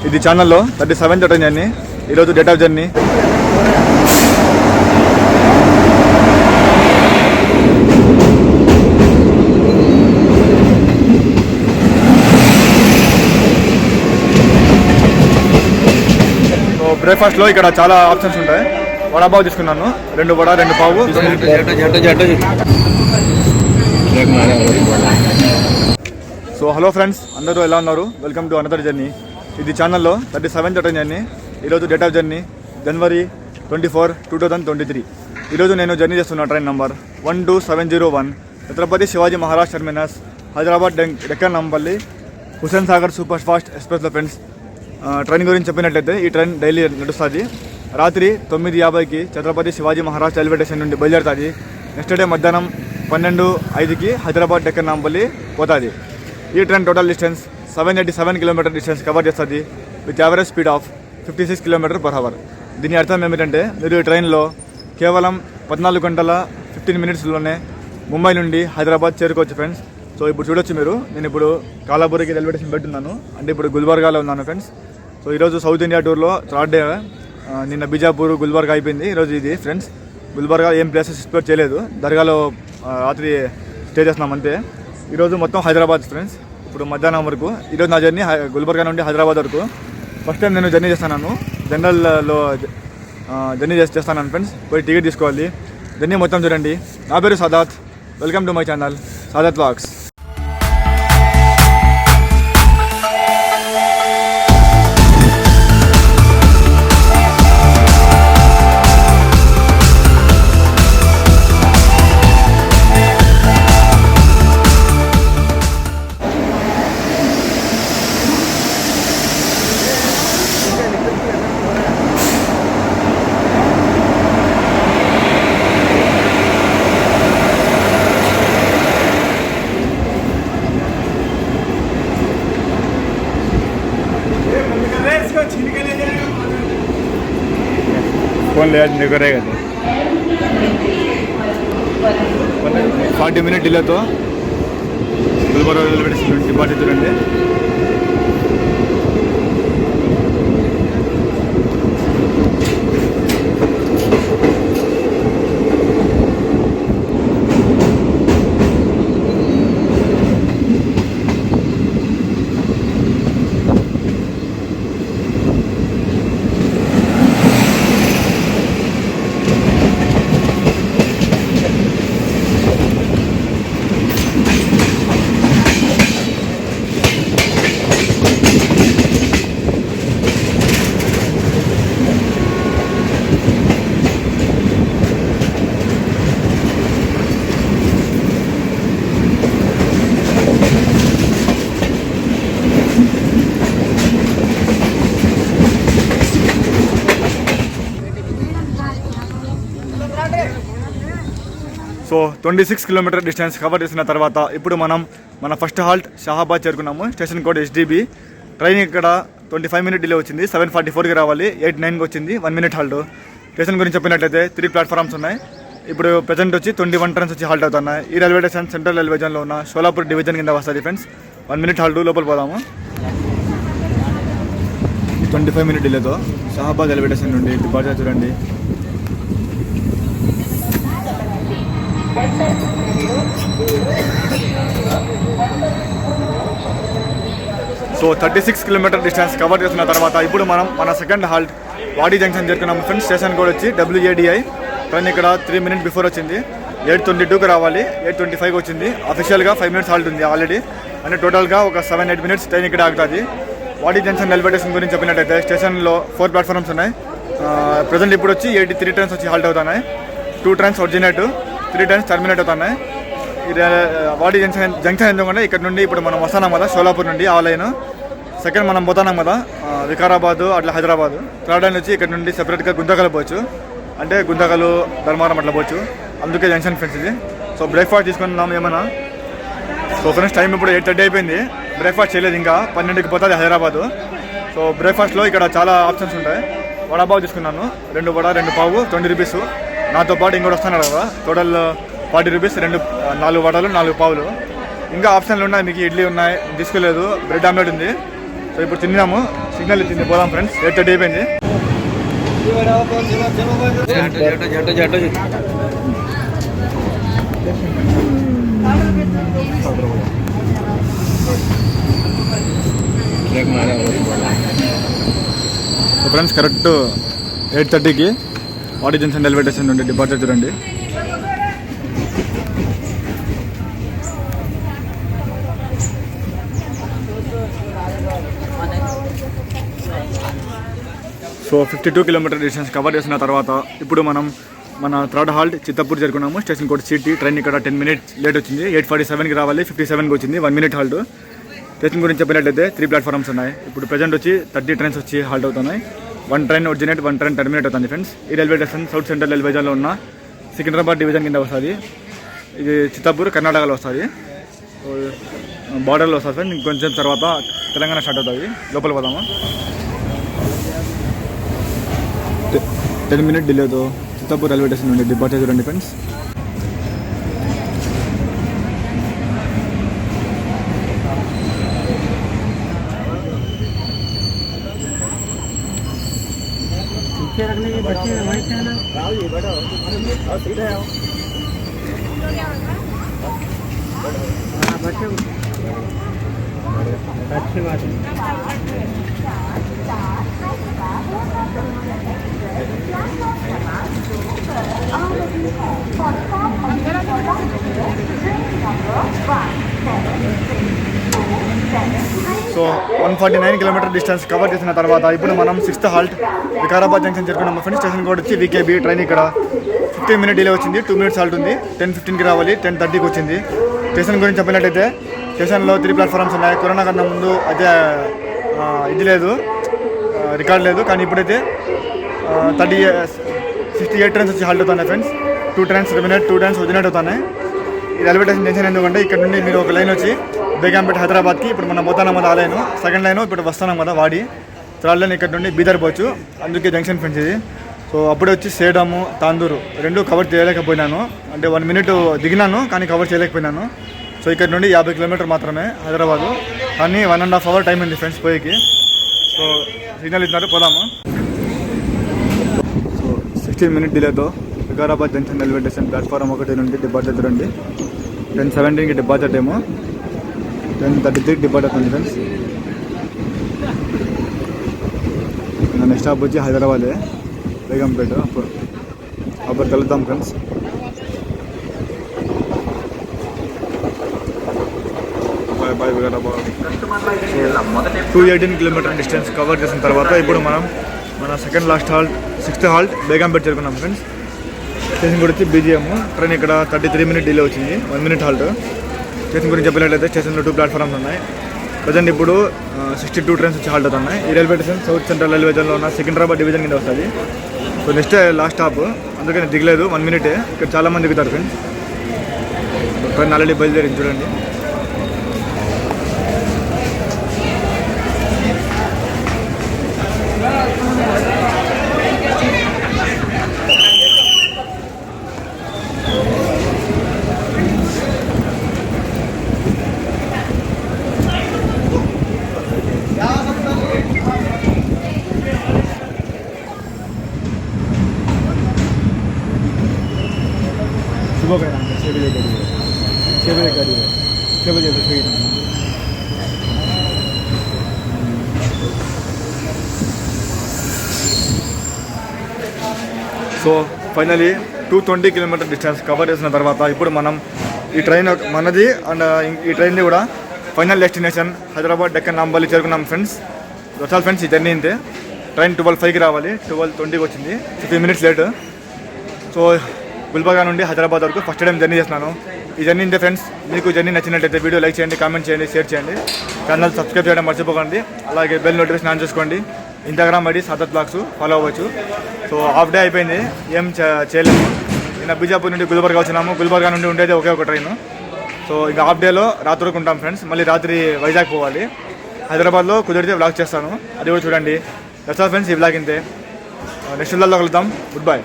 ఇది ఛానల్లో 37th attend journey. ఈరోజు డేట్ ఆఫ్ జర్నీ. బ్రేక్ఫాస్ట్లో ఇక్కడ చాలా ఆప్షన్స్ ఉంటాయి. వడాపావు తీసుకున్నాను, 2 వడ 2 పావు. సో హలో ఫ్రెండ్స్, అందరూ ఎలా ఉన్నారు? Welcome to another journey. ఇది ఛానల్లో 37th అటెండ్ జర్నీ. ఈరోజు డేట్ ఆఫ్ జర్నీ January 24, 2023. ఈరోజు నేను జర్నీ చేస్తున్న train number 12701 Chhatrapati Shivaji Maharaj terminus, Hyderabad Deccan Nampally Hussain Sagar super fast ఎక్స్ప్రెస్లో. ఫ్రెండ్స్, ట్రైన్ గురించి చెప్పినట్లయితే ఈ ట్రైన్ డైలీ నడుస్తుంది. రాత్రి 9:50కి ఛత్రపతి శివాజీ మహారాజ్ రైల్వే స్టేషన్ నుండి బయలుదేరుతుంది. నెక్స్ట్ డే మధ్యాహ్నం 12:05కి హైదరాబాద్ డెక్కన్ నాంపల్లి పోతుంది. ఈ train total distance 787 kilometre distance cover చేస్తుంది with average speed of 56 km/h. దీని అర్థం ఏమిటంటే, మీరు ఈ ట్రైన్లో కేవలం 14 గంటల 15 మినిట్స్లోనే ముంబై నుండి హైదరాబాద్ చేరుకోవచ్చు ఫ్రెండ్స్. సో ఇప్పుడు చూడొచ్చు మీరు, నేను ఇప్పుడు కాలాబురికి రైల్వే స్టేషన్ పెట్టున్నాను, అంటే ఇప్పుడు గుల్బర్గాలో ఉన్నాను ఫ్రెండ్స్. సో ఈరోజు సౌత్ ఇండియా టూర్లో 3rd డే. నిన్న బిజాపూర్ గుల్బర్గా అయిపోయింది. ఈరోజు ఇది ఫ్రెండ్స్. గుల్బర్గా ఏం ప్లేసెస్ ఎక్స్ప్లోర్ చేయలేదు, దర్గాలో రాత్రి స్టే చేస్తున్నాం అంతే. ఈరోజు మొత్తం హైదరాబాద్ ఫ్రెండ్స్. ఇప్పుడు మధ్యాహ్నం వరకు ఈరోజు నా జర్నీ గుల్బర్గా నుండి హైదరాబాద్ వరకు. ఫస్ట్ టైం నేను జర్నీ చేస్తున్నాను, జనరల్లో జర్నీ చేస్తాను ఫ్రెండ్స్. పోయి టికెట్ తీసుకోవాలి, జర్నీ మొత్తం చూడండి. నా పేరు Sadat, welcome to my channel Sadat vlogs. Phone ले आज निकलेगा तो 40 मिनट डिले तो गुलबर्गा रेलवे स्टेशन डिपार्ट చూడండి. సో 26 కిలోమీటర్ డిస్టెన్స్ కవర్ చేసిన తర్వాత ఇప్పుడు మనం మన ఫస్ట్ హాల్ట్ షాహాబాద్ చేరుకున్నాము. Station code SDB. ట్రైన్ ఇక్కడ 25 మినిట్ డిలే వచ్చింది, 7:44కి రావాలి, 8:09కి వచ్చింది, 1 మినిట్ హాల్ట్. స్టేషన్ గురించి చెప్పినట్లయితే 3 ప్లాట్ఫామ్స్ ఉన్నాయి. ఇప్పుడు ప్రజెంట్ వచ్చి 21 ట్రైన్స్ వచ్చి హాల్ట్ అవుతున్నాయి. ఈ రైల్వే స్టేషన్ సెంట్రల్ రైల్వే జోన్లో ఉన్న షోలాపూర్ డివిజన్ కింద వస్తుంది ఫ్రెండ్స్. 1 మినిట్ హాల్ట్, లోపల పోదాము. 25 మినిట్ డిలేతో షాహాబాద్ రైల్వే స్టేషన్ నుండి డిపార్చర్ చూడండి. సో 36 కిలోమీటర్ డిస్టెన్స్ కవర్ చేసిన తర్వాత ఇప్పుడు మనం మన సెకండ్ హాల్ట్ వాడి జంక్షన్ చేరుకున్నాము ఫ్రెండ్స్. స్టేషన్ కూడా వచ్చి WADI. ట్రైన్ ఇక్కడ 3 మినిట్ బిఫోర్ వచ్చింది, 8:22కి రావాలి, 8:25కి వచ్చింది. అఫీషియల్గా 5 మినిట్స్ హాల్ట్ ఉంది ఆల్రెడీ, అంటే టోటల్గా ఒక 7-8 మినిట్స్ ట్రైన్ ఇక్కడ ఆగుతుంది. వాడి జంక్షన్ రైల్వే స్టేషన్ గురించి చెప్పినట్టయితే స్టేషన్లో 4 ప్లాట్ఫామ్స్ ఉన్నాయి. ప్రజెంట్ ఇప్పుడు వచ్చి 83 ట్రైన్స్ వచ్చి హాల్ట్ అవుతున్నాయి. 2 ట్రైన్స్ ఒరిజినేట్, 3 ట్రైన్స్ టర్మినేట్ అవుతున్నాయి. వాడి జంక్షన్ ఎందుకంటే ఇక్కడ నుండి ఇప్పుడు మనం వస్తున్నాం కదా షోలాపూర్ నుండి ఆ లైన్. సెకండ్ మనం పోతున్నాం కదా వికారాబాద్ అట్లా హైదరాబాద్. థర్డ్ లైన్ వచ్చి ఇక్కడ నుండి సెపరేట్గా గుంతకల్ పోవచ్చు, అంటే గుంతకల్ ధర్మారం అట్లా పోవచ్చు. అందుకే జంక్షన్ ఫ్రెండ్స్ ఇది. సో బ్రేక్ఫాస్ట్ తీసుకున్నాం ఏమన్నా. సో ఫ్రెండ్స్ టైం ఇప్పుడు 8:30 అయిపోయింది, బ్రేక్ఫాస్ట్ చేయలేదు ఇంకా. 12కి పోతుంది హైదరాబాదు. సో బ్రేక్ఫాస్ట్లో ఇక్కడ చాలా ఆప్షన్స్ ఉంటాయి. వడాపావు తీసుకున్నాను, 2 వడ 2 పావు 20 రూపీస్. నాతో పాటు ఇంకోటి వస్తున్నాడు కదా, టోటల్ 40 రూపీస్, 4 వడలు 4 పావులు. ఇంకా ఆప్షన్లు ఉన్నాయి, మీకు ఇడ్లీ ఉన్నాయి, తీసుకోలేదు, బ్రెడ్ ఆమ్లెట్ ఉంది. సో ఇప్పుడు తిన్నాము, సిగ్నల్ ఇచ్చింది, పోదాం ఫ్రెండ్స్. 8:30 అయిపోయింది. ఫ్రెండ్స్ కరెక్ట్ 8:30కి వాటి జంక్షన్ రైల్వే స్టేషన్ నుండి డిపార్చర్ చూడండి. సో 52 కిలోమీటర్ డిస్టెన్స్ కవర్ చేసిన తర్వాత ఇప్పుడు మనం మన థర్డ్ హాల్ట్ చిత్తపూర్ చేరుకున్నాము. Station code city. ట్రైన్ ఇక్కడ 10 మినిట్స్ లేట్ వచ్చింది. 8:47కి రావాలి, 57కి వచ్చింది. 1 మినిట్ హాల్ట్. స్టేషన్ గురించి చెప్పినట్లయితే 3 ప్లాట్ఫామ్స్ ఉన్నాయి. ఇప్పుడు ప్రజెంట్ వచ్చి 30 ట్రైన్స్ వచ్చి హాల్ట్ అవుతున్నాయి. 1 ట్రైన్ ఒరిజినేట్, 1 ట్రైన్ టర్మినేట్ అవుతుంది ఫ్రెండ్స్. ఈ railway station south central railway జోన్లో ఉన్న సికింద్రాబాద్ డివిజన్ కింద వస్తుంది. ఇది చిత్తపూర్ కర్ణాటకలో వస్తుంది, బార్డర్లో వస్తుంది ఫ్రెండ్స్. ఇంకొంచెం తర్వాత తెలంగాణ స్టార్ట్ అవుతుంది. లోపల పోదాము. 10 మినిట్ డిలేతో చిత్తపూర్ రైల్వే స్టేషన్ నుండి డిపార్చర్ చూడండి ఫ్రెండ్స్. रखने के बच्चे वहीं से ना बच्चे अच्छी बात है. సో 149 కిలోమీటర్ డిస్టెన్స్ కవర్ చేసిన తర్వాత ఇప్పుడు మనం 6th హాల్ట్ వికారాబాద్ జంక్షన్ చేరుకున్నాం ఫ్రెండ్స్. స్టేషన్ కోడ్ వచ్చి వికేబీ. ట్రైన్ ఇక్కడ 15 మినిట్ డిలే వచ్చింది. 2 మినిట్స్ హాల్ట్ ఉంది. 10:15కి రావాలి, 10:30కి వచ్చింది. స్టేషన్ గురించి చెప్పినట్టయితే స్టేషన్లో 3 ప్లాట్ఫామ్స్ ఉన్నాయి. కరోనా కన్నా ముందు అయితే ఇది లేదు, రికార్డ్ లేదు, కానీ ఇప్పుడైతే 68 ట్రైన్స్ వచ్చి హాల్ట్ అవుతున్నాయి friends. 2 trains terminate, 2 trains originate అవుతున్నాయి. ఈ రైల్వే స్టేషన్ జంక్షన్ ఎందుకంటే ఇక్కడ నుండి మీరు ఒక లైన్ వచ్చి బేగంపేట హైదరాబాద్కి ఇప్పుడు మనం పోతున్నాం కదా, ఆ లైను సెకండ్ లైన్. ఇప్పుడు వస్తున్నాం కదా వాడి, థర్డ్ లైన్ ఇక్కడ నుండి బీదర్ పోవచ్చు. అందుకే జంక్షన్ ఫ్రెండ్స్ ఇది. సో అప్పుడే వచ్చి సేడము, తాందూరు 2 కవర్ చేయలేకపోయినాను. అంటే 1 మినిట్ దిగినాను కానీ కవర్ చేయలేకపోయినాను. సో ఇక్కడ నుండి 50 కిలోమీటర్ మాత్రమే హైదరాబాదు, కానీ 1.5 అవర్ టైం ఉంది ఫ్రెండ్స్ పోయేకి. సో సిగ్నల్ ఇచ్చినారు, పోదాము. సో 16 మినిట్ డిలేతో Vikarabad junction railway station platform 1 నుండి డిపార్చర్ చూడండి. 10:17కి డిపార్చర్ టైము, 10:33కి డిపార్ట్ అవుతుంది ఫ్రెండ్స్. నెక్స్ట్ స్టాప్ వచ్చి హైదరాబాదే, బేగంపేట. అప్పుడు కలుద్దాం friends. Bye Vikarabad. 218 kilometre distance cover చేసిన తర్వాత ఇప్పుడు మనం మన second last halt 6th halt Begumpet చేరుకున్నాం ఫ్రెండ్స్. స్టేషన్ కూడా వచ్చి బీజిఎం. ట్రైన్ ఇక్కడ 33 మినిట్ డిలే వచ్చింది, 1 మినిట్ హాల్ట్. స్టేషన్ గురించి చెప్పినట్లయితే స్టేషన్లో 2 ప్లాట్ఫామ్స్ ఉన్నాయి. ప్రజెంట్ ఇప్పుడు 62 ట్రైన్స్ వచ్చి హాల్ట్ అవుతున్నాయి. ఈ railway station south central railway జోన్లో ఉన్న సికింద్రాబాద్ డివిజన్ కింద వస్తుంది. సో నెక్స్ట్ లాస్ట్ స్టాప్, అందుకని దిగలేదు, 1 మినిటే. ఇక్కడ చాలామంది దిగుతారు ఫ్రెండ్స్. ట్రైన్ ఆల్రెడీ బయలుదేరింది చూడండి. सुबह का 6 बजे गाड़ी है, 6 बजे गाड़ी है, 6 बजे तो सही है. So finally 220 kilometre distance cover చేసిన తర్వాత ఇప్పుడు మనం ఈ ట్రైన్ మనది అండ్ ఈ ట్రైన్ది కూడా ఫైనల్ డెస్టినేషన్ హైదరాబాద్ డెక్కన్ నాంపల్లి చేరుకున్నాం ఫ్రెండ్స్. చాలా ఫ్రెండ్స్ ఈ జర్నీ ఇంతే. ట్రైన్ 12:05కి రావాలి, 12:20కి వచ్చింది, 15 మినిట్స్ లేట్. సో గుల్బర్గా నుండి హైదరాబాద్ వరకు ఫస్ట్ టైం జర్నీ చేస్తున్నాను. ఈ జర్నీ ఇంతే ఫ్రెండ్స్. మీకు జర్నీ నచ్చినట్టయితే వీడియో లైక్ చేయండి, కామెంట్ చేయండి, షేర్ చేయండి. ఛానల్ సబ్స్క్రైబ్ చేయడం మర్చిపోకండి. అలాగే బెల్ నోటిఫికేషన్ ఆన్ చేసుకోండి. Instagram ID Saadat blogs follow అవ్వచ్చు. సో హాఫ్ డే అయిపోయింది, ఏం చేయలేము. నిన్న బీజాపూర్ నుండి గుల్బర్గా వచ్చినాము. గుల్బర్గా నుండి ఉండేది ఒకే ఒక ట్రైన్. సో ఇంకా హాఫ్ డేలో రాత్రి వరకు ఉంటాం ఫ్రెండ్స్. మళ్ళీ రాత్రి వైజాగ్ పోవాలి. హైదరాబాద్లో కుదిరితే వ్లాగ్ చేస్తాను, అది కూడా చూడండి. దట్స్ ఆల్ ఫ్రెండ్స్, ఈ వ్లాగ్ ఇంతే. నెక్స్ట్ వ్లాగ్లో కలుద్దాం. Good bye.